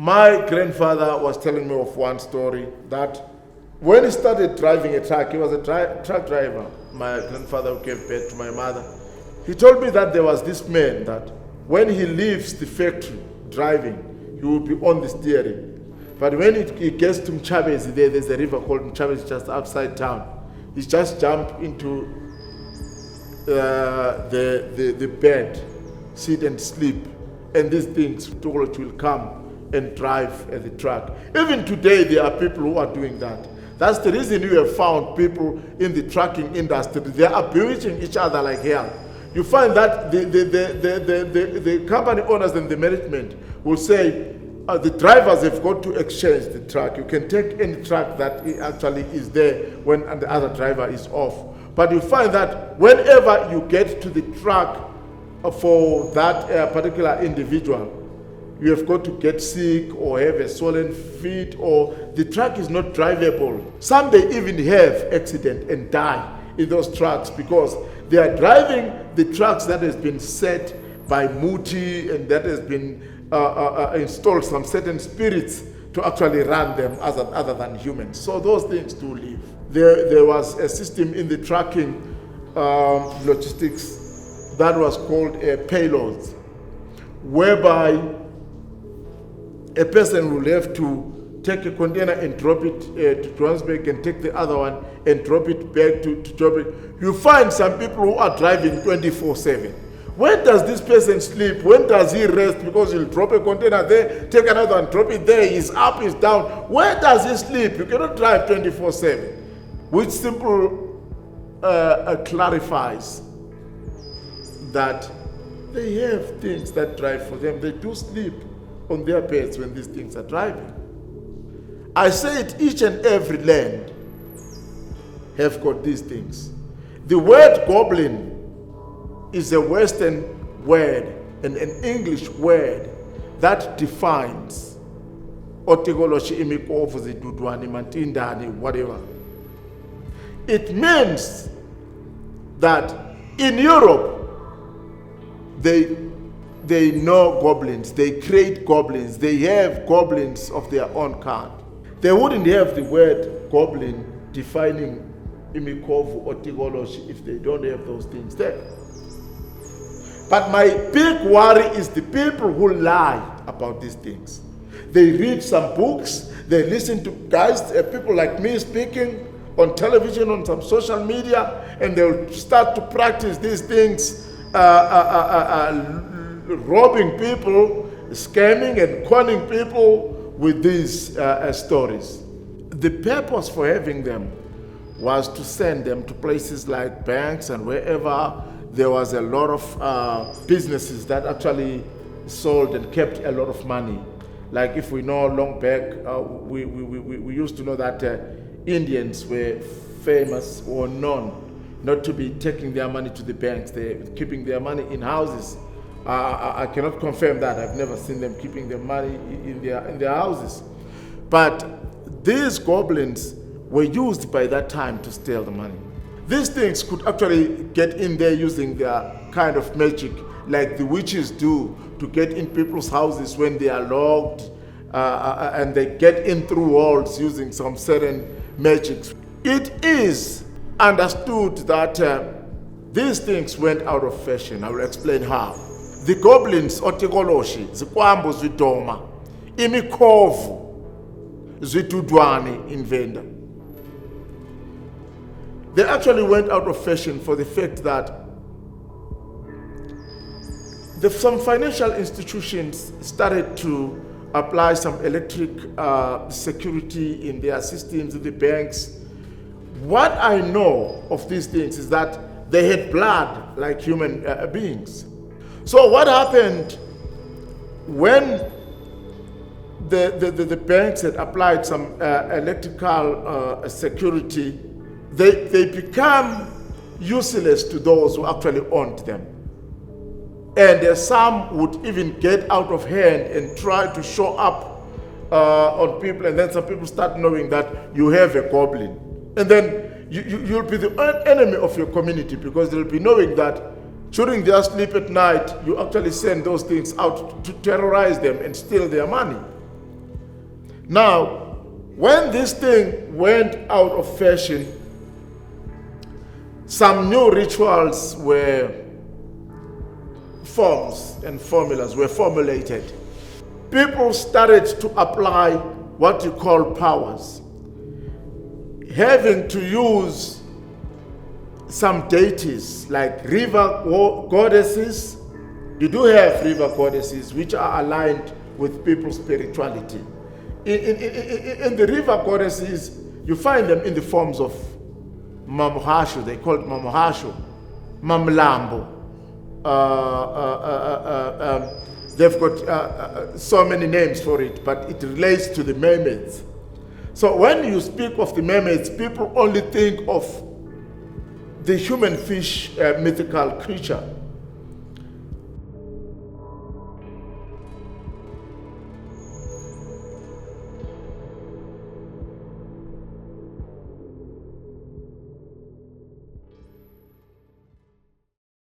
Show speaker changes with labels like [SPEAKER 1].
[SPEAKER 1] My grandfather was telling me of one story that when he started driving a truck, he was a truck driver. My grandfather who gave birth to my mother. He told me that there was this man that when he leaves the factory driving, he will be on the steering. But when he gets to Mchabezi, there's a river called Mchabezi just outside town. He just jumped into the bed, sit and sleep, and these things will come and drive the truck. Even today, there are people who are doing that. That's the reason you have found people in the trucking industry. They are bewitching each other like hell. You find that the company owners and the management will say, the drivers have got to exchange the truck. You can take any truck that actually is there when the other driver is off. But you find that whenever you get to the truck for that particular individual, you have got to get sick or have a swollen feet, or the truck is not drivable. Some they even have accident and die in those trucks because they are driving the trucks that has been set by Muti and that has been installed some certain spirits to actually run them other than humans. So those things do live. There was a system in the trucking logistics that was called payloads, whereby a person will have to take a container and drop it to Johannesburg and take the other one and drop it back to Joburg. You find some people who are driving 24/7. When does this person sleep? When does he rest? Because he'll drop a container there, take another one, drop it there, he's up, he's down. Where does he sleep? You cannot drive 24/7. Which simply clarifies that they have things that drive for them. They do sleep on their beds when these things are driving. I say it, each and every land have got these things. The word goblin is a Western word and an English word that defines OTIKOLOSHE, IMIKHOVU, Zidudwani, Mantindani, whatever. It means that in Europe, they know goblins, they create goblins, they have goblins of their own kind. They wouldn't have the word goblin defining IMIKHOVU or OTIKOLOSHE if they don't have those things there. But my big worry is the people who lie about these things. They read some books, they listen to guys, people like me speaking on television, on some social media, and they'll start to practice these things, robbing people, scamming and conning people with these stories. The purpose for having them was to send them to places like banks and wherever there was a lot of businesses that actually sold and kept a lot of money. Like if we know long back, we used to know that Indians were famous or known not to be taking their money to the banks. They're keeping their money in houses. I cannot confirm that. I've never seen them keeping their money in their houses. But these goblins were used by that time to steal the money. These things could actually get in there using their kind of magic, like the witches do, to get in people's houses when they are locked, and they get in through walls using some certain magics. It is understood that these things went out of fashion. I will explain how. The goblins, OTIKOLOSHE, zikwambo zvidoma, IMIKHOVU, zvidudwane in Venda. They actually went out of fashion for the fact that some financial institutions started to apply some electric security in their systems, in the banks. What I know of these things is that they had blood like human beings. So what happened when the banks had applied some electrical security, they become useless to those who actually owned them. And some would even get out of hand and try to show up on people, and then some people start knowing that you have a goblin. And then you'll be the enemy of your community, because they'll be knowing that during their sleep at night, you actually send those things out to terrorize them and steal their money. Now, when this thing went out of fashion, some new rituals forms and formulas were formulated. People started to apply what you call powers, having to use some deities like river goddesses. You do have river goddesses which are aligned with people's spirituality. In the river goddesses, you find them in the forms of Mamuhashu, they call it Mamuhashu, Mamlambo. They've got so many names for it, but it relates to the mermaids. So when you speak of the mermaids, people only think of the human fish mythical creature.